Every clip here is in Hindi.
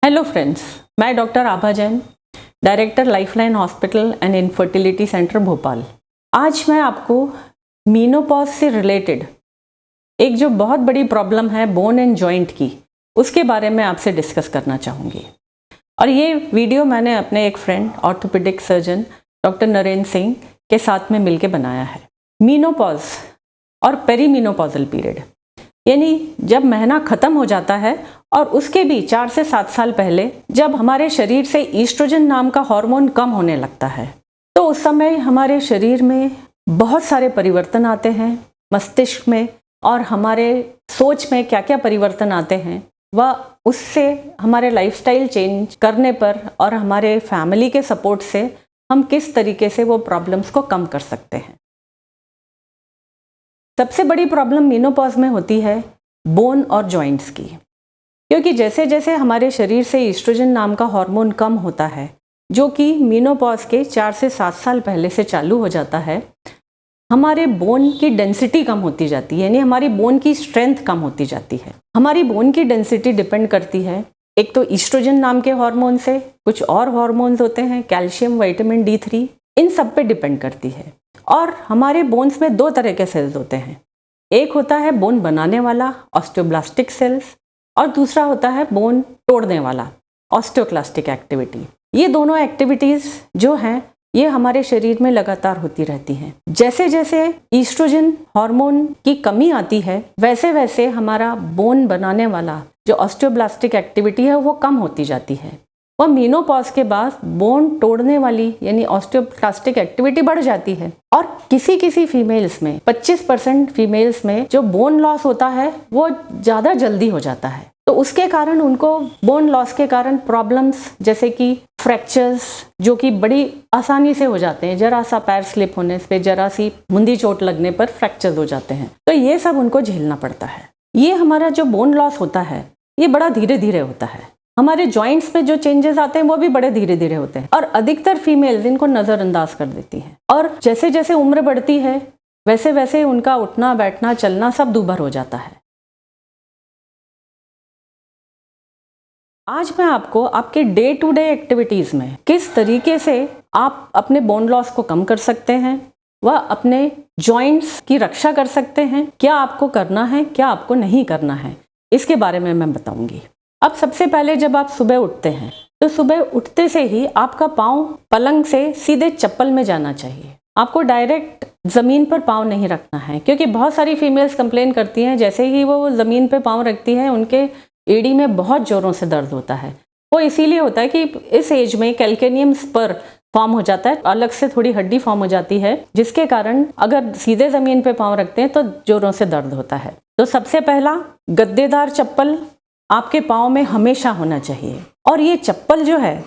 हेलो फ्रेंड्स, मैं doctor Abha Jain, director lifeline hospital and infertility centre Bhopal. आज मैं आपको मीनोपॉज से रिलेटेड एक जो बहुत बड़ी प्रॉब्लम है बोन एंड जॉइंट की, उसके बारे में आपसे डिस्कस करना चाहूँगी। और ये वीडियो मैंने अपने एक friend orthopaedic surgeon doctor Narendra Singh के साथ में मिलकर बनाया है। मीनोपॉज और पेरीमीनोपॉजल पीरियड, यानी जब महीना ख़त्म हो जाता है और उसके भी 4 से 7 साल पहले जब हमारे शरीर से ईस्ट्रोजन नाम का हार्मोन कम होने लगता है, तो उस समय हमारे शरीर में बहुत सारे परिवर्तन आते हैं, मस्तिष्क में और हमारे सोच में क्या क्या परिवर्तन आते हैं, वह उससे हमारे लाइफस्टाइल चेंज करने पर और हमारे फैमिली के सपोर्ट से हम किस तरीके से वो प्रॉब्लम्स को कम कर सकते हैं। सबसे बड़ी प्रॉब्लम मीनोपॉज में होती है बोन और जॉइंट्स की, क्योंकि जैसे जैसे हमारे शरीर से ईस्ट्रोजन नाम का हार्मोन कम होता है, जो कि मीनोपॉज के 4 से 7 साल पहले से चालू हो जाता है, हमारे बोन की डेंसिटी कम होती जाती है, यानी हमारी बोन की स्ट्रेंथ कम होती जाती है। हमारी बोन की डेंसिटी डिपेंड करती है एक तो ईस्ट्रोजन नाम के हार्मोन से, कुछ और हार्मोन्स होते हैं कैल्शियम, विटामिन D3, इन सब पे डिपेंड करती है। और हमारे बोन्स में 2 तरह के सेल्स होते हैं, एक होता है बोन बनाने वाला ऑस्टियोब्लास्टिक सेल्स और दूसरा होता है बोन तोड़ने वाला ऑस्टियोक्लास्टिक एक्टिविटी। ये दोनों एक्टिविटीज़ जो हैं ये हमारे शरीर में लगातार होती रहती हैं। जैसे जैसे ईस्ट्रोजन हार्मोन की कमी आती है, वैसे वैसे हमारा बोन बनाने वाला जो ऑस्टियोब्लास्टिक एक्टिविटी है वो कम होती जाती है। वह मीनोपॉज के बाद बोन तोड़ने वाली यानी ऑस्टियोक्लास्टिक एक्टिविटी बढ़ जाती है और किसी किसी फीमेल्स में 25% फीमेल्स में जो बोन लॉस होता है वो ज़्यादा जल्दी हो जाता है। तो उसके कारण उनको बोन लॉस के कारण प्रॉब्लम्स जैसे कि फ्रैक्चर्स जो कि बड़ी आसानी से हो जाते हैं, जरा सा पैर स्लिप होने पे, जरा सी मुंदी चोट लगने पर फ्रैक्चर्स हो जाते हैं, तो ये सब उनको झेलना पड़ता है। ये हमारा जो बोन लॉस होता है ये बड़ा धीरे धीरे होता है। हमारे जॉइंट्स में जो चेंजेस आते हैं वो भी बड़े धीरे धीरे होते हैं और अधिकतर फीमेल्स इनको नज़रअंदाज कर देती हैं। और जैसे जैसे उम्र बढ़ती है वैसे वैसे उनका उठना बैठना चलना सब दूभर हो जाता है। आज मैं आपको आपके डे टू डे एक्टिविटीज़ में किस तरीके से आप अपने बोन लॉस को कम कर सकते हैं, वह अपने जॉइंट्स की रक्षा कर सकते हैं, क्या आपको करना है क्या आपको नहीं करना है, इसके बारे में मैं बताऊंगी। अब सबसे पहले जब आप सुबह उठते हैं तो सुबह उठते से ही आपका पाँव पलंग से सीधे चप्पल में जाना चाहिए। आपको डायरेक्ट ज़मीन पर पाँव नहीं रखना है, क्योंकि बहुत सारी फीमेल्स कंप्लेन करती हैं जैसे ही वो ज़मीन पर पाँव रखती हैं उनके एड़ी में बहुत ज़ोरों से दर्द होता है। वो इसीलिए होता है कि इस एज में कैल्केनियम स्पर फॉर्म हो जाता है, अलग से थोड़ी हड्डी फॉर्म हो जाती है, जिसके कारण अगर सीधे ज़मीन पे पाँव रखते हैं तो ज़ोरों से दर्द होता है। तो सबसे पहला गद्देदार चप्पल आपके पाँव में हमेशा होना चाहिए। और ये चप्पल जो है,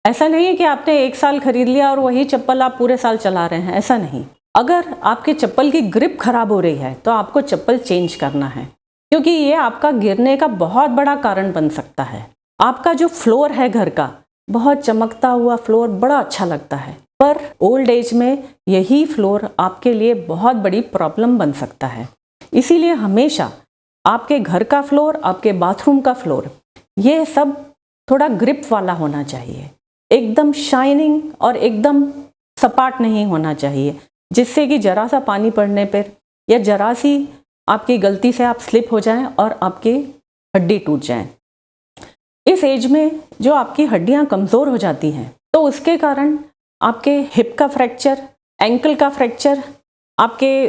ऐसा नहीं है कि आपने 1 साल खरीद लिया और वही चप्पल आप पूरे साल चला रहे हैं, ऐसा नहीं। अगर आपके चप्पल की ग्रिप खराब हो रही है तो आपको चप्पल चेंज करना है, क्योंकि ये आपका गिरने का बहुत बड़ा कारण बन सकता है। आपका जो फ्लोर है घर का, बहुत चमकता हुआ फ्लोर बड़ा अच्छा लगता है, पर ओल्ड एज में यही फ्लोर आपके लिए बहुत बड़ी प्रॉब्लम बन सकता है। इसीलिए हमेशा आपके घर का फ्लोर, आपके बाथरूम का फ्लोर, ये सब थोड़ा ग्रिप वाला होना चाहिए, एकदम शाइनिंग और एकदम सपाट नहीं होना चाहिए, जिससे कि जरा सा पानी पड़ने पर या जरा सी आपकी गलती से आप स्लिप हो जाएं और आपकी हड्डी टूट जाए। इस एज में जो आपकी हड्डियां कमज़ोर हो जाती हैं तो उसके कारण आपके हिप का फ्रैक्चर, एंकल का फ्रैक्चर, आपके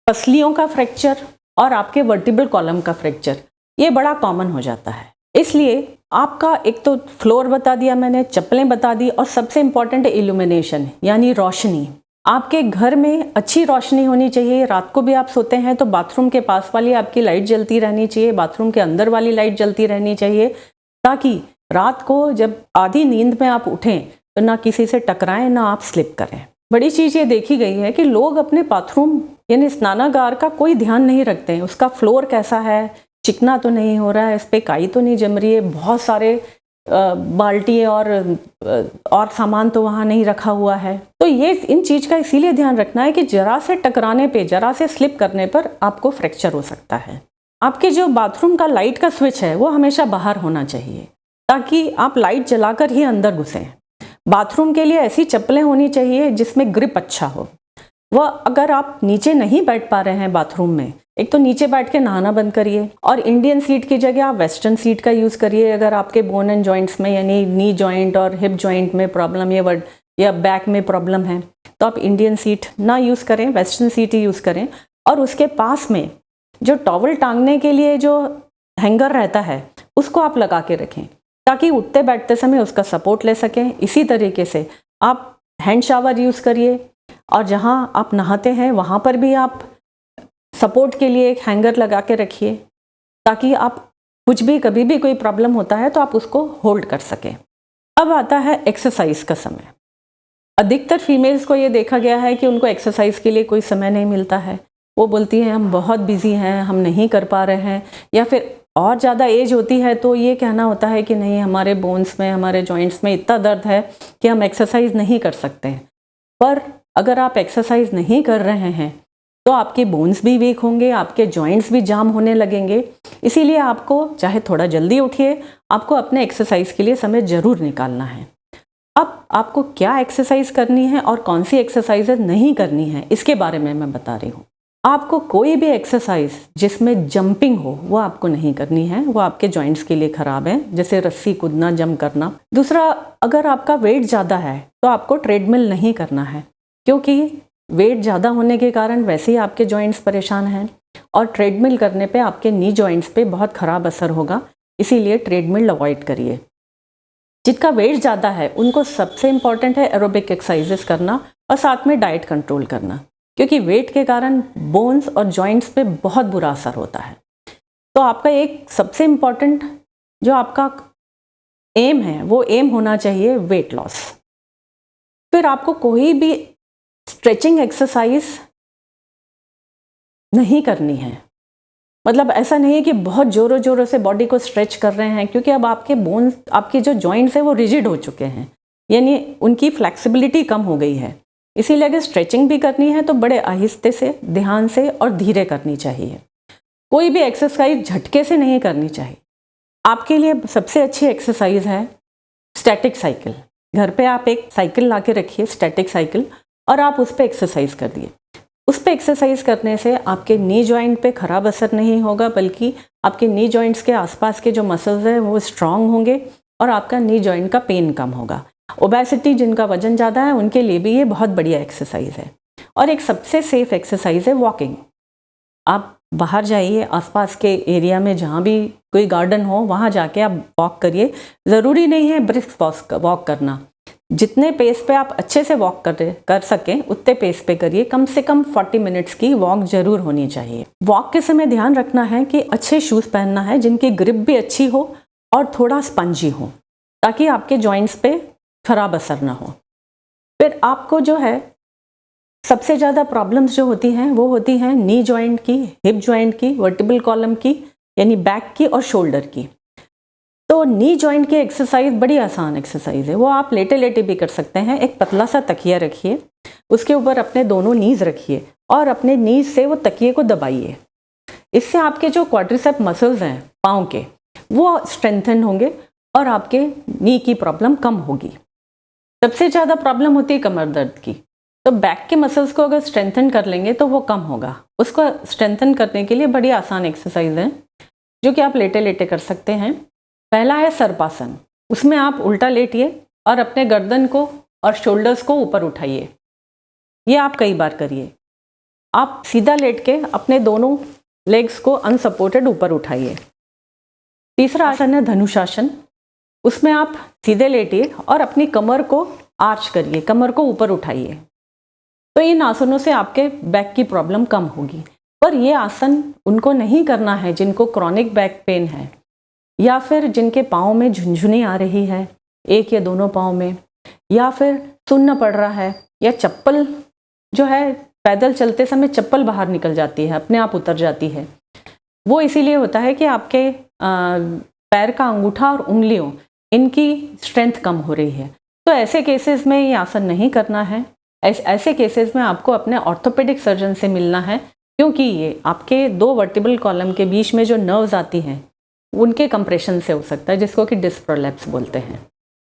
पसलियों का फ्रैक्चर और आपके वर्टिब्रल कॉलम का फ्रैक्चर, ये बड़ा कॉमन हो जाता है। इसलिए आपका एक तो फ्लोर बता दिया मैंने, चप्पलें बता दी, और सबसे इम्पॉर्टेंट है इल्यूमिनेशन यानी रोशनी। आपके घर में अच्छी रोशनी होनी चाहिए। रात को भी आप सोते हैं तो बाथरूम के पास वाली आपकी लाइट जलती रहनी चाहिए, बाथरूम के अंदर वाली लाइट जलती रहनी चाहिए, ताकि रात को जब आधी नींद में आप उठें तो ना किसी से टकराएं ना आप स्लिप करें। बड़ी चीज़ ये देखी गई है कि लोग अपने बाथरूम यानी स्नानागार का कोई ध्यान नहीं रखते हैं। उसका फ्लोर कैसा है, चिकना तो नहीं हो रहा है, इस पर काई तो नहीं जम रही है, बहुत सारे बाल्टी और सामान तो वहाँ नहीं रखा हुआ है। तो ये इन चीज़ का इसीलिए ध्यान रखना है कि जरा से टकराने पे, जरा से स्लिप करने पर आपको फ्रैक्चर हो सकता है। आपके जो बाथरूम का लाइट का स्विच है वो हमेशा बाहर होना चाहिए। ताकि आप लाइट जलाकर ही अंदर घुसें। बाथरूम के लिए ऐसी चप्पलें होनी चाहिए जिसमें ग्रिप अच्छा हो। वह अगर आप नीचे नहीं बैठ पा रहे हैं बाथरूम में, एक तो नीचे बैठ के नहाना बंद करिए और इंडियन सीट की जगह आप वेस्टर्न सीट का यूज़ करिए। अगर आपके बोन एंड जॉइंट्स में यानी नी जॉइंट और हिप जॉइंट में प्रॉब्लम या बैक में प्रॉब्लम है तो आप इंडियन सीट ना यूज़ करें, वेस्टर्न सीट ही यूज़ करें। और उसके पास में जो टॉवल टांगने के लिए जो हैंगर रहता है उसको आप लगा के रखें ताकि उठते बैठते समय उसका सपोर्ट ले सकें। इसी तरीके से आप हैंड शावर यूज़ करिए और जहाँ आप नहाते हैं वहाँ पर भी आप सपोर्ट के लिए एक हैंगर लगा के रखिए ताकि आप कुछ भी कभी भी कोई प्रॉब्लम होता है तो आप उसको होल्ड कर सकें। अब आता है एक्सरसाइज का समय। अधिकतर फीमेल्स को ये देखा गया है कि उनको एक्सरसाइज के लिए कोई समय नहीं मिलता है। वो बोलती हैं हम बहुत बिजी हैं, हम नहीं कर पा रहे हैं, या फिर और ज़्यादा एज होती है तो ये कहना होता है कि नहीं हमारे बोन्स में, हमारे जॉइंट्स में इतना दर्द है कि हम एक्सरसाइज नहीं कर सकते हैं। पर अगर आप एक्सरसाइज नहीं कर रहे हैं तो आपके बोन्स भी वीक होंगे, आपके जॉइंट्स भी जाम होने लगेंगे। इसीलिए आपको चाहे थोड़ा जल्दी उठिए, आपको अपने एक्सरसाइज के लिए समय ज़रूर निकालना है। अब आपको क्या एक्सरसाइज करनी है और कौन सी एक्सरसाइजेज नहीं करनी है इसके बारे में मैं बता रही हूँ। आपको कोई भी एक्सरसाइज जिसमें जंपिंग हो वो आपको नहीं करनी है, वो आपके जॉइंट्स के लिए ख़राब है, जैसे रस्सी कूदना, जंप करना। दूसरा, अगर आपका वेट ज़्यादा है तो आपको ट्रेडमिल नहीं करना है, क्योंकि वेट ज़्यादा होने के कारण वैसे ही आपके जॉइंट्स परेशान हैं और ट्रेडमिल करने पे आपके नी जॉइंट्स पे बहुत ख़राब असर होगा। इसीलिए ट्रेडमिल अवॉइड करिए। जिनका वेट ज़्यादा है उनको सबसे इम्पॉर्टेंट है एरोबिक एक्सरसाइजेस करना और साथ में डाइट कंट्रोल करना, क्योंकि वेट के कारण बोन्स और जॉइंट्स पे बहुत बुरा असर होता है। तो आपका एक सबसे इम्पॉर्टेंट जो आपका एम है वो एम होना चाहिए वेट लॉस। फिर आपको कोई भी स्ट्रेचिंग एक्सरसाइज नहीं करनी है। मतलब ऐसा नहीं है कि बहुत ज़ोरों ज़ोरों से बॉडी को स्ट्रेच कर रहे हैं, क्योंकि अब आपके बोन्स, आपके जो जॉइंट्स हैं वो रिजिड हो चुके हैं, यानी उनकी फ्लेक्सिबिलिटी कम हो गई है। इसीलिए अगर स्ट्रेचिंग भी करनी है तो बड़े आहिस्ते से, ध्यान से और धीरे करनी चाहिए। कोई भी एक्सरसाइज झटके से नहीं करनी चाहिए। आपके लिए सबसे अच्छी एक्सरसाइज है स्टैटिक साइकिल। घर पे आप एक साइकिल ला के रखिए, स्टैटिक साइकिल, और आप उस पर एक्सरसाइज कर दिए। उस पर एक्सरसाइज करने से आपके नी जॉइंट पे ख़राब असर नहीं होगा, बल्कि आपके नी जॉइंट्स के आसपास के जो मसल्स हैं वो स्ट्रांग होंगे और आपका नी जॉइंट का पेन कम होगा। ओबेसिटी, जिनका वजन ज़्यादा है, उनके लिए भी ये बहुत बढ़िया एक्सरसाइज है। और एक सबसे सेफ एक्सरसाइज है वॉकिंग। आप बाहर जाइए, आसपास के एरिया में जहाँ भी कोई गार्डन हो वहाँ जाके आप वॉक करिए। ज़रूरी नहीं है ब्रिस्क वॉक करना, जितने पेस पे आप अच्छे से वॉक कर सकें उतने पेस पे करिए। कम से कम 40 मिनट्स की वॉक जरूर होनी चाहिए। वॉक के समय ध्यान रखना है कि अच्छे शूज़ पहनना है जिनकी ग्रिप भी अच्छी हो और थोड़ा स्पंजी हो, ताकि आपके जॉइंट्स पे खराब असर ना हो। फिर आपको जो है सबसे ज़्यादा प्रॉब्लम्स जो होती हैं वो होती हैं नी जॉइंट की, हिप जॉइंट की, वर्टिब्रल कॉलम की यानी बैक की और शोल्डर की। तो नी जॉइंट की एक्सरसाइज बड़ी आसान एक्सरसाइज है, वो आप लेटे लेटे भी कर सकते हैं। एक पतला सा तकिया रखिए, उसके ऊपर अपने दोनों नीज रखिए और अपने नीज से वो तकिए को दबाइए। इससे आपके जो क्वाड्रिसेप मसल्स हैं पाँव के, वो स्ट्रेंथन होंगे और आपके नी की प्रॉब्लम कम होगी। सबसे ज़्यादा प्रॉब्लम होती है कमर दर्द की, तो बैक के मसल्स को अगर स्ट्रेंथन कर लेंगे तो वो कम होगा। उसको स्ट्रेंथन करने के लिए बड़ी आसान एक्सरसाइज है जो कि आप लेटे लेटे कर सकते हैं। पहला है सर्पासन। उसमें आप उल्टा लेटिए और अपने गर्दन को और शोल्डर्स को ऊपर उठाइए। ये आप कई बार करिए। आप सीधा लेट के अपने दोनों लेग्स को अनसपोर्टेड ऊपर उठाइए। तीसरा आसन है धनुषासन। उसमें आप सीधे लेटिए और अपनी कमर को आर्च करिए, कमर को ऊपर उठाइए। तो इन आसनों से आपके बैक की प्रॉब्लम कम होगी। पर ये आसन उनको नहीं करना है जिनको क्रॉनिक बैक पेन है, या फिर जिनके पाँव में झुनझुनी आ रही है, एक या दोनों पाँव में, या फिर सुन्न पड़ रहा है, या चप्पल जो है पैदल चलते समय चप्पल बाहर निकल जाती है, अपने आप उतर जाती है। वो इसीलिए होता है कि आपके पैर का अंगूठा और उंगलियों, इनकी स्ट्रेंथ कम हो रही है। तो ऐसे केसेस में ये आसन नहीं करना है। ऐसे केसेस में आपको अपने ऑर्थोपेडिक सर्जन से मिलना है, क्योंकि ये आपके दो वर्टिब्रल कॉलम के बीच में जो नर्व्स आती हैं उनके कंप्रेशन से हो सकता है, जिसको कि डिस्क प्रोलैप्स बोलते हैं।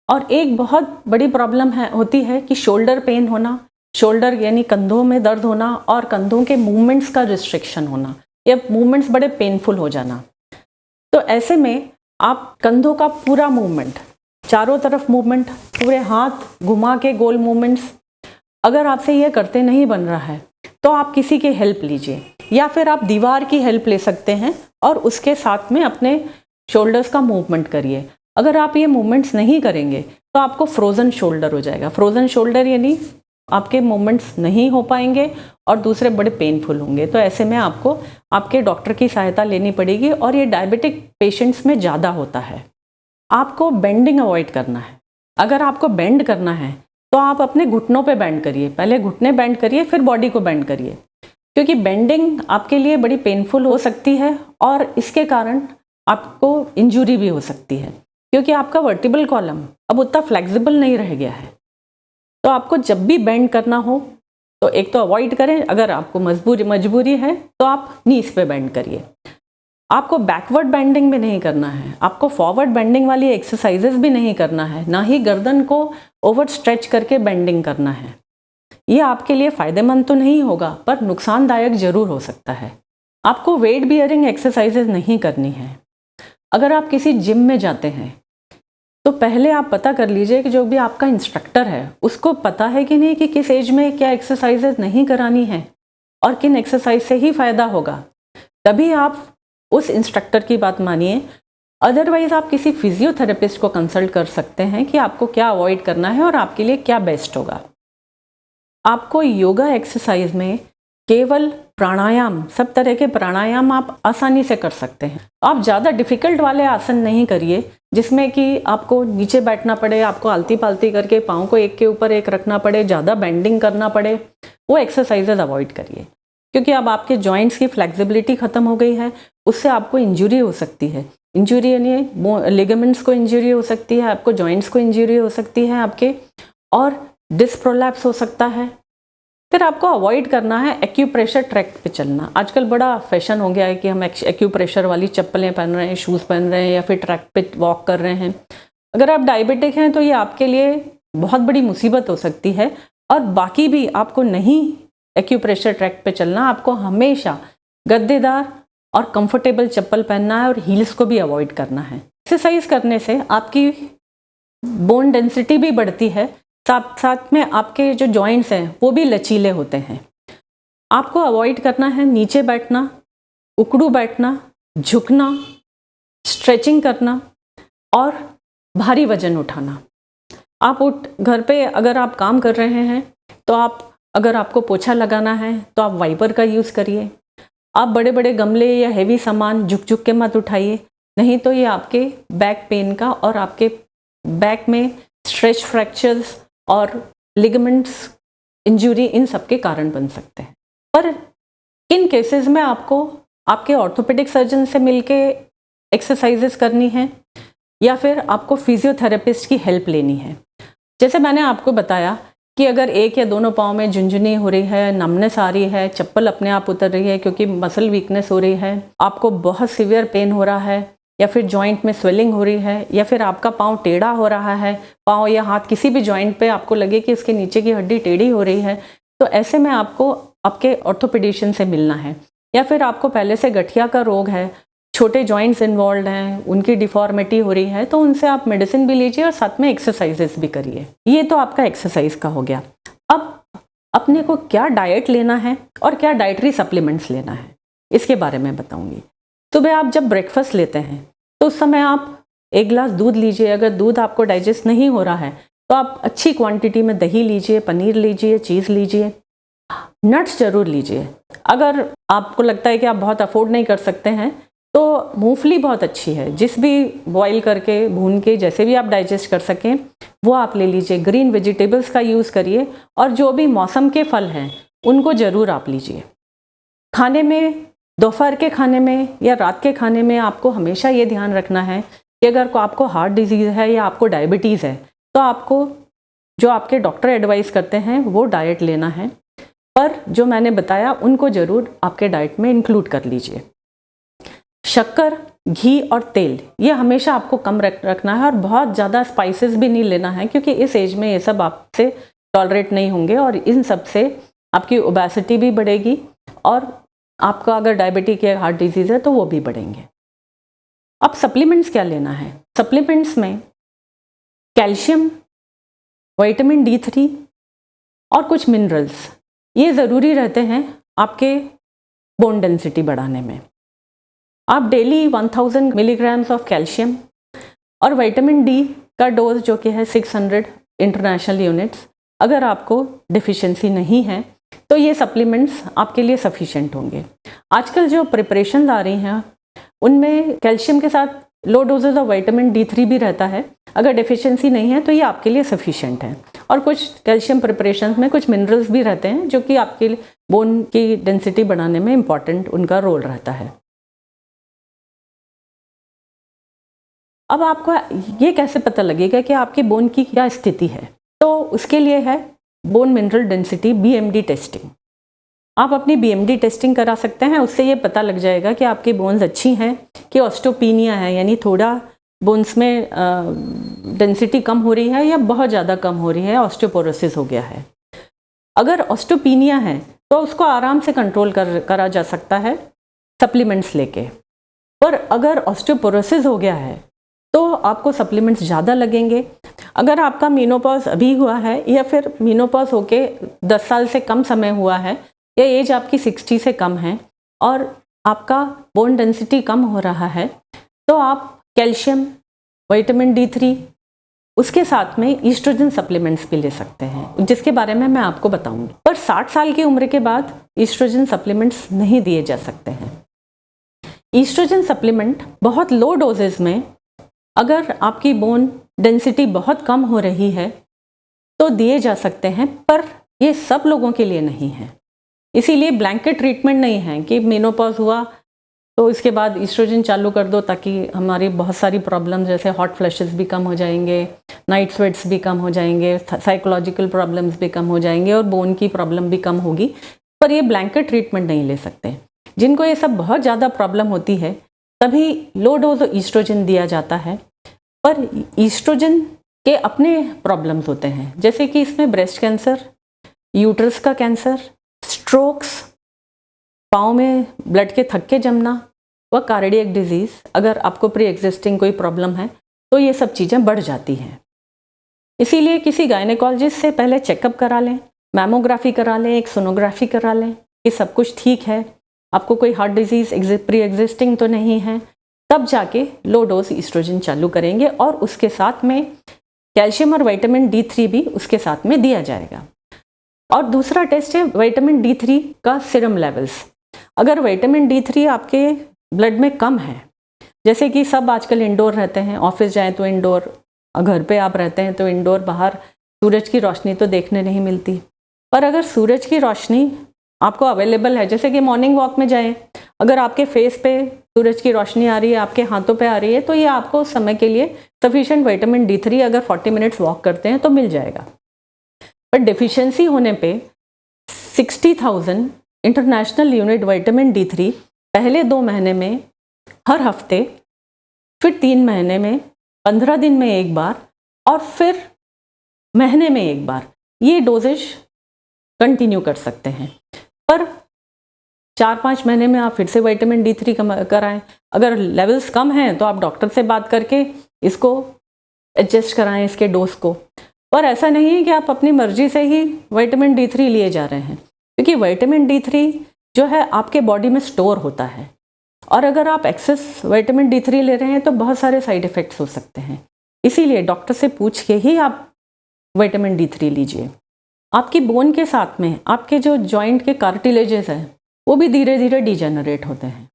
और एक बहुत बड़ी प्रॉब्लम होती है कि शोल्डर पेन होना, शोल्डर यानी कंधों में दर्द होना और कंधों के मूवमेंट्स का रिस्ट्रिक्शन होना या मूवमेंट्स बड़े पेनफुल हो जाना। तो ऐसे में आप कंधों का पूरा मूवमेंट, चारों तरफ मूवमेंट, पूरे हाथ घुमा के गोल मूवमेंट्स, अगर आपसे ये करते नहीं बन रहा है तो आप किसी की हेल्प लीजिए, या फिर आप दीवार की हेल्प ले सकते हैं और उसके साथ में अपने शोल्डर्स का मूवमेंट करिए। अगर आप ये मूवमेंट्स नहीं करेंगे तो आपको फ्रोज़न शोल्डर हो जाएगा। फ्रोज़न शोल्डर यानी आपके मूवमेंट्स नहीं हो पाएंगे और दूसरे बड़े पेनफुल होंगे। तो ऐसे में आपको आपके डॉक्टर की सहायता लेनी पड़ेगी और ये डायबिटिक पेशेंट्स में ज़्यादा होता है। आपको बेंडिंग अवॉइड करना है। अगर आपको बेंड करना है तो आप अपने घुटनों पे बेंड करिए, पहले घुटने बेंड करिए फिर बॉडी को बेंड करिए, क्योंकि बेंडिंग आपके लिए बड़ी पेनफुल हो सकती है और इसके कारण आपको इंजरी भी हो सकती है, क्योंकि आपका वर्टिब्रल कॉलम अब उतना फ्लेक्सिबल नहीं रह गया है। तो आपको जब भी बेंड करना हो तो एक तो अवॉइड करें, अगर आपको मजबूरी है तो आप नीज पे बेंड करिए। आपको बैकवर्ड बेंडिंग भी नहीं करना है, आपको फॉरवर्ड बेंडिंग वाली एक्सरसाइजेस भी नहीं करना है, ना ही गर्दन को ओवर स्ट्रेच करके बेंडिंग करना है। ये आपके लिए फ़ायदेमंद तो नहीं होगा पर नुकसानदायक ज़रूर हो सकता है। आपको वेट बियरिंग एक्सरसाइजेज नहीं करनी है। अगर आप किसी जिम में जाते हैं तो पहले आप पता कर लीजिए कि जो भी आपका इंस्ट्रक्टर है उसको पता है कि नहीं कि किस एज में क्या एक्सरसाइजेज नहीं करानी है और किन एक्सरसाइज से ही फ़ायदा होगा, तभी आप उस इंस्ट्रक्टर की बात मानिए। अदरवाइज़ आप किसी फिजियोथेरेपिस्ट को कंसल्ट कर सकते हैं कि आपको क्या अवॉइड करना है और आपके लिए क्या बेस्ट होगा। आपको योगा एक्सरसाइज में केवल प्राणायाम, सब तरह के प्राणायाम आप आसानी से कर सकते हैं। आप ज़्यादा डिफ़िकल्ट वाले आसन नहीं करिए जिसमें कि आपको नीचे बैठना पड़े, आपको आलती पालती करके पाँव को एक के ऊपर एक रखना पड़े, ज़्यादा बेंडिंग करना पड़े। वो एक्सरसाइजेज अवॉइड करिए, क्योंकि अब आपके जॉइंट्स की फ्लेक्सिबिलिटी ख़त्म हो गई है, उससे आपको इंजरी हो सकती है। इंजरी यानी लिगामेंट्स को इंजरी हो सकती है, आपको जॉइंट्स को इंजरी हो सकती है आपके, और डिस्क प्रोलैप्स हो सकता है। फिर आपको अवॉइड करना है एक्यूप्रेशर ट्रैक पे चलना। आजकल बड़ा फैशन हो गया है कि हम एक्यूप्रेशर वाली चप्पलें पहन रहे हैं, शूज़ पहन रहे हैं या फिर ट्रैक पे वॉक कर रहे हैं। अगर आप डायबिटिक हैं तो ये आपके लिए बहुत बड़ी मुसीबत हो सकती है। और बाकी भी आपको नहीं एक्यूप्रेशर ट्रैक पे चलना, आपको हमेशा गद्देदार और कंफर्टेबल चप्पल पहनना है और हील्स को भी अवॉइड करना है। एक्सरसाइज करने से आपकी बोन डेंसिटी भी बढ़ती है, साथ साथ में आपके जो जॉइंट्स हैं वो भी लचीले होते हैं। आपको अवॉइड करना है नीचे बैठना, उकड़ू बैठना, झुकना, स्ट्रेचिंग करना और भारी वजन उठाना। आप घर पे अगर आप काम कर रहे हैं तो अगर आपको पोछा लगाना है तो आप वाइपर का यूज़ करिए। आप बड़े बड़े गमले या हेवी सामान झुक झुक के मत उठाइए, नहीं तो ये आपके बैक पेन का और आपके बैक में स्ट्रेच फ्रैक्चर्स और लिगामेंट्स इंजरी, इन सब के कारण बन सकते हैं। पर इन केसेस में आपको आपके ऑर्थोपेडिक सर्जन से मिलके एक्सरसाइजेस करनी है या फिर आपको फिजियोथेरेपिस्ट की हेल्प लेनी है। जैसे मैंने आपको बताया कि अगर एक या दोनों पाँव में झुंझुनी हो रही है, नमनेस आ रही है, चप्पल अपने आप उतर रही है क्योंकि मसल वीकनेस हो रही है, आपको बहुत सीवियर पेन हो रहा है या फिर जॉइंट में स्वेलिंग हो रही है या फिर आपका पाँव टेढ़ा हो रहा है, पाँव या हाथ किसी भी जॉइंट पे आपको लगे कि उसके नीचे की हड्डी टेढ़ी हो रही है, तो ऐसे में आपको आपके ऑर्थोपेडिशियन से मिलना है। या फिर आपको पहले से गठिया का रोग है, छोटे जॉइंट्स इन्वॉल्व हैं, उनकी डिफॉर्मिटी हो रही है, तो उनसे आप मेडिसिन भी लीजिए और साथ में एक्सरसाइजेस भी करिए। ये तो आपका एक्सरसाइज का हो गया। अब अपने को क्या डाइट लेना है और क्या डाइटरी सप्लीमेंट्स लेना है, इसके बारे में बताऊंगी। सुबह आप जब ब्रेकफास्ट लेते हैं तो उस समय आप एक गिलास दूध लीजिए। अगर दूध आपको डाइजेस्ट नहीं हो रहा है तो आप अच्छी क्वांटिटी में दही लीजिए, पनीर लीजिए, चीज़ लीजिए, नट्स जरूर लीजिए। अगर आपको लगता है कि आप बहुत अफोर्ड नहीं कर सकते हैं तो मूंगफली बहुत अच्छी है, जिस भी बॉईल करके, भून के, जैसे भी आप डाइजेस्ट कर सकें वो आप ले लीजिए। ग्रीन वेजिटेबल्स का यूज़ करिए और जो भी मौसम के फल हैं उनको ज़रूर आप लीजिए। खाने में, दोपहर के खाने में या रात के खाने में आपको हमेशा ये ध्यान रखना है कि अगर आपको हार्ट डिजीज़ है या आपको डायबिटीज़ है तो आपको जो आपके डॉक्टर एडवाइस करते हैं वो डाइट लेना है, पर जो मैंने बताया उनको ज़रूर आपके डाइट में इंक्लूड कर लीजिए। शक्कर, घी और तेल ये हमेशा आपको कम रखना है और बहुत ज़्यादा स्पाइसेस भी नहीं लेना है, क्योंकि इस एज में ये सब आपसे टॉलरेट नहीं होंगे और इन सब से आपकी ओबेसिटी भी बढ़ेगी और आपका अगर डायबिटिक या हार्ट डिजीज़ है तो वो भी बढ़ेंगे। अब सप्लीमेंट्स क्या लेना है? सप्लीमेंट्स में कैल्शियम, विटामिन D3 और कुछ मिनरल्स ये ज़रूरी रहते हैं आपके बोन डेंसिटी बढ़ाने में। आप डेली 1000 मिलीग्राम्स ऑफ कैल्शियम और विटामिन D का डोज जो कि है 600 इंटरनेशनल यूनिट्स, अगर आपको डिफिशिएंसी नहीं है तो ये सप्लीमेंट्स आपके लिए सफिशिएंट होंगे। आजकल जो प्रिपरेशन आ रही हैं उनमें कैल्शियम के साथ लो डोजेज ऑफ विटामिन D3 भी रहता है। अगर डिफिशिएंसी नहीं है तो ये आपके लिए सफिशिएंट है। और कुछ कैल्शियम प्रिपरेशन में कुछ मिनरल्स भी रहते हैं जो कि आपके बोन की डेंसिटी बढ़ाने में इम्पॉर्टेंट उनका रोल रहता है। अब आपको ये कैसे पता लगेगा कि आपके बोन की क्या स्थिति है? तो उसके लिए है bone mineral density BMD testing. आप अपनी BMD टेस्टिंग करा सकते हैं, उससे ये पता लग जाएगा कि आपकी बोन्स अच्छी हैं कि ऑस्टियोपीनिया है, यानी थोड़ा बोन्स में डेंसिटी कम हो रही है या बहुत ज़्यादा कम हो रही है, ऑस्टियोपोरोसिस हो गया है। अगर ऑस्टियोपीनिया है तो उसको आराम से कंट्रोल करा जा सकता है सप्लीमेंट्स लेके। पर अगर ऑस्टियोपोरोसिस हो गया है तो आपको सप्लीमेंट्स ज़्यादा लगेंगे। अगर आपका मेनोपॉज अभी हुआ है या फिर मेनोपॉज होके 10 साल से कम समय हुआ है या एज आपकी 60 से कम है और आपका बोन डेंसिटी कम हो रहा है, तो आप कैल्शियम, विटामिन D3 उसके साथ में ईस्ट्रोजन सप्लीमेंट्स भी ले सकते हैं, जिसके बारे में मैं आपको बताऊंगी। पर 60 साल की उम्र के बाद ईस्ट्रोजन सप्लीमेंट्स नहीं दिए जा सकते हैं। ईस्ट्रोजन सप्लीमेंट बहुत लो डोजेज में, अगर आपकी बोन डेंसिटी बहुत कम हो रही है तो दिए जा सकते हैं, पर ये सब लोगों के लिए नहीं है। इसीलिए ब्लैंकेट ट्रीटमेंट नहीं है कि मेनोपॉज हुआ तो इसके बाद ईस्ट्रोजन चालू कर दो ताकि हमारी बहुत सारी प्रॉब्लम्स जैसे हॉट फ्लैशेस भी कम हो जाएंगे, नाइट स्वेट्स भी कम हो जाएंगे, साइकोलॉजिकल प्रॉब्लम्स भी कम हो जाएंगे और बोन की प्रॉब्लम भी कम होगी। पर ये ब्लैंकेट ट्रीटमेंट नहीं ले सकते। जिनको ये सब बहुत ज़्यादा प्रॉब्लम होती है तभी लो डोज ईस्ट्रोजन दिया जाता है। पर ईस्ट्रोजन के अपने प्रॉब्लम्स होते हैं, जैसे कि इसमें ब्रेस्ट कैंसर, यूट्रस का कैंसर, स्ट्रोक्स, पाँव में ब्लड के थक्के जमना व कार्डियक डिजीज़, अगर आपको प्री एग्जिस्टिंग कोई प्रॉब्लम है तो ये सब चीज़ें बढ़ जाती हैं। इसीलिए किसी गायनेकोलॉजिस्ट से पहले चेकअप करा लें, मैमोग्राफी करा लें, एक सोनोग्राफी करा लें कि सब कुछ ठीक है, आपको कोई हार्ट डिजीज़ प्री एग्जिस्टिंग तो नहीं है, तब जाके लो डोज ईस्ट्रोजन चालू करेंगे और उसके साथ में कैल्शियम और विटामिन D3 भी उसके साथ में दिया जाएगा। और दूसरा टेस्ट है विटामिन D3 का सीरम लेवल्स। अगर विटामिन D3 आपके ब्लड में कम है, जैसे कि सब आजकल इंडोर रहते हैं, ऑफिस जाएं तो इंडोर, घर पे आप रहते हैं तो इंडोर, बाहर सूरज की रोशनी तो देखने नहीं मिलती, पर अगर सूरज की रोशनी आपको अवेलेबल है, जैसे कि मॉर्निंग वॉक में जाएं, अगर आपके फेस पे सूरज की रोशनी आ रही है, आपके हाथों पे आ रही है, तो ये आपको उस समय के लिए सफिशिएंट विटामिन D3 अगर 40 मिनट्स वॉक करते हैं तो मिल जाएगा। पर डिफिशियंसी होने पे 60,000 इंटरनेशनल यूनिट विटामिन D3 पहले 2 महीने में हर हफ्ते, फिर 3 महीने में, 15 दिन में एक बार और फिर महीने में एक बार ये डोजेज कंटिन्यू कर सकते हैं। पर 4-5 महीने में आप फिर से विटामिन D3 कराएं। अगर लेवल्स कम हैं तो आप डॉक्टर से बात करके इसको एडजस्ट कराएं, इसके डोज को। पर ऐसा नहीं है कि आप अपनी मर्जी से ही विटामिन D3 लिए जा रहे हैं, क्योंकि विटामिन D3 जो है आपके बॉडी में स्टोर होता है और अगर आप एक्सेस विटामिन D3 ले रहे हैं तो बहुत सारे साइड इफ़ेक्ट्स हो सकते हैं। इसीलिए डॉक्टर से पूछ के ही आप विटामिन D3 लीजिए। आपकी बोन के साथ में आपके जो जॉइंट के कार्टिलेजेस हैं वो भी धीरे धीरे डिजेनरेट होते हैं।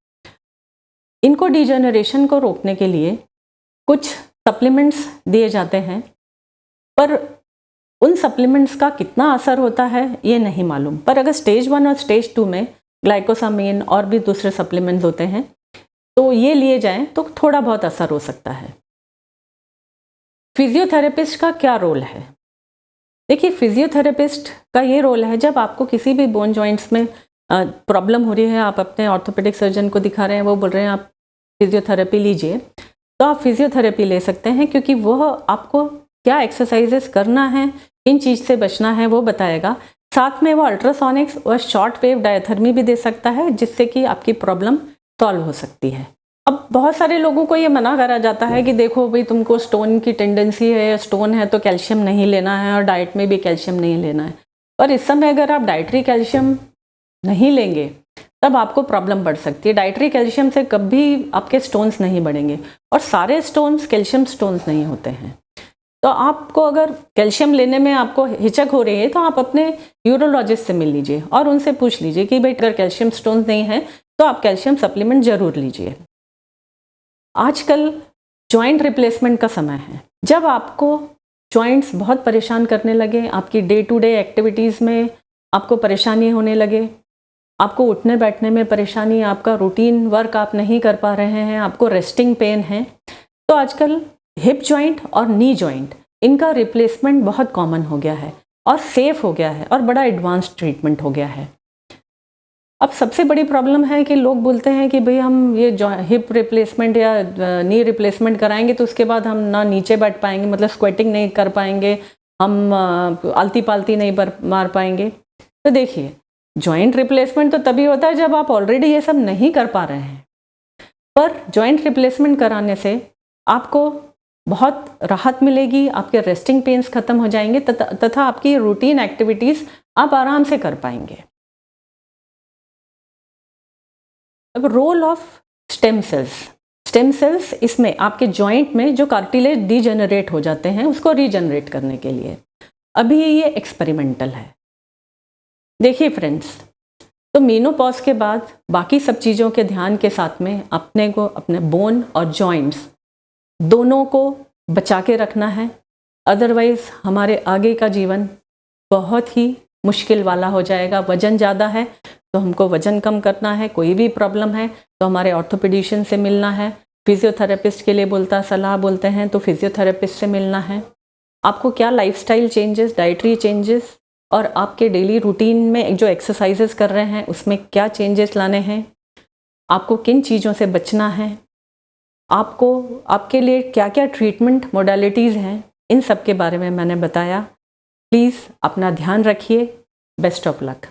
इनको डिजेनरेशन को रोकने के लिए कुछ सप्लीमेंट्स दिए जाते हैं, पर उन सप्लीमेंट्स का कितना असर होता है ये नहीं मालूम। पर अगर स्टेज 1 और स्टेज 2 में ग्लाइकोसामाइन और भी दूसरे सप्लीमेंट्स होते हैं तो ये लिए जाएं तो थोड़ा बहुत असर हो सकता है। फिजियोथेरेपिस्ट का क्या रोल है? देखिए, फिजियोथेरेपिस्ट का ये रोल है, जब आपको किसी भी बोन जॉइंट्स में प्रॉब्लम हो रही है, आप अपने ऑर्थोपेडिक सर्जन को दिखा रहे हैं, वो बोल रहे हैं आप फिजियोथेरेपी लीजिए, तो आप फिजियोथेरेपी ले सकते हैं, क्योंकि वह आपको क्या एक्सरसाइजेस करना है, किन चीज़ से बचना है वो बताएगा। साथ में वो अल्ट्रासोनिक्स और शॉर्ट वेव डायथर्मी भी दे सकता है, जिससे कि आपकी प्रॉब्लम सॉल्व हो सकती है। अब बहुत सारे लोगों को ये मना करा जाता है कि देखो भाई, तुमको स्टोन की टेंडेंसी है या स्टोन है तो कैल्शियम नहीं लेना है और डाइट में भी कैल्शियम नहीं लेना है। पर इस समय अगर आप डाइटरी कैल्शियम नहीं लेंगे तब आपको प्रॉब्लम बढ़ सकती है। डाइटरी कैल्शियम से कभी आपके स्टोन्स नहीं बढ़ेंगे, और सारे स्टोन्स कैल्शियम स्टोन्स नहीं होते हैं। तो आपको अगर कैल्शियम लेने में आपको हिचक हो रही है तो आप अपने यूरोलॉजिस्ट से मिल लीजिए और उनसे पूछ लीजिए कि भाई अगर कैल्शियम स्टोन्स नहीं है तो आप कैल्शियम सप्लीमेंट जरूर लीजिए। आजकल जॉइंट रिप्लेसमेंट का समय है। जब आपको जॉइंट्स बहुत परेशान करने लगे, आपकी डे टू डे एक्टिविटीज़ में आपको परेशानी होने लगे, आपको उठने बैठने में परेशानी, आपका रूटीन वर्क आप नहीं कर पा रहे हैं, आपको रेस्टिंग पेन है, तो आजकल हिप जॉइंट और नी जॉइंट इनका रिप्लेसमेंट बहुत कॉमन हो गया है और सेफ हो गया है और बड़ा एडवांस ट्रीटमेंट हो गया है। अब सबसे बड़ी प्रॉब्लम है कि लोग बोलते हैं कि भाई हम ये हिप रिप्लेसमेंट या नी रिप्लेसमेंट कराएंगे तो उसके बाद हम ना नीचे बैठ पाएंगे, मतलब स्क्वेटिंग नहीं कर पाएंगे, हम आलती पालती नहीं मार पाएंगे। तो देखिए, जॉइंट रिप्लेसमेंट तो तभी होता है जब आप ऑलरेडी ये सब नहीं कर पा रहे हैं। पर जॉइंट रिप्लेसमेंट कराने से आपको बहुत राहत मिलेगी, आपके रेस्टिंग पेन्स खत्म हो जाएंगे तथा आपकी रूटीन एक्टिविटीज़ आप आराम से कर पाएंगे। अब रोल ऑफ स्टेम सेल्स इसमें आपके जॉइंट में जो कार्टिलेज डीजेनरेट हो जाते हैं उसको रीजनरेट करने के लिए। अभी ये एक्सपेरिमेंटल है। देखिए फ्रेंड्स, तो मेनोपॉज के बाद बाकी सब चीज़ों के ध्यान के साथ में अपने को अपने बोन और जॉइंट्स दोनों को बचा के रखना है। अदरवाइज़ हमारे आगे का जीवन बहुत ही मुश्किल वाला हो जाएगा। वज़न ज़्यादा है तो हमको वज़न कम करना है, कोई भी प्रॉब्लम है तो हमारे ऑर्थोपेडिशियन से मिलना है, फिजियोथेरेपिस्ट के लिए सलाह बोलते हैं तो फिजियोथेरेपिस्ट से मिलना है। आपको क्या लाइफस्टाइल चेंजेस, डाइटरी चेंजेस और आपके डेली रूटीन में जो एक्सरसाइजेस कर रहे हैं उसमें क्या चेंजेस लाने हैं, आपको किन चीज़ों से बचना है, आपको आपके लिए क्या क्या ट्रीटमेंट मोडालिटीज़ हैं, इन सब के बारे में मैंने बताया। प्लीज़ अपना ध्यान रखिए। Best of luck.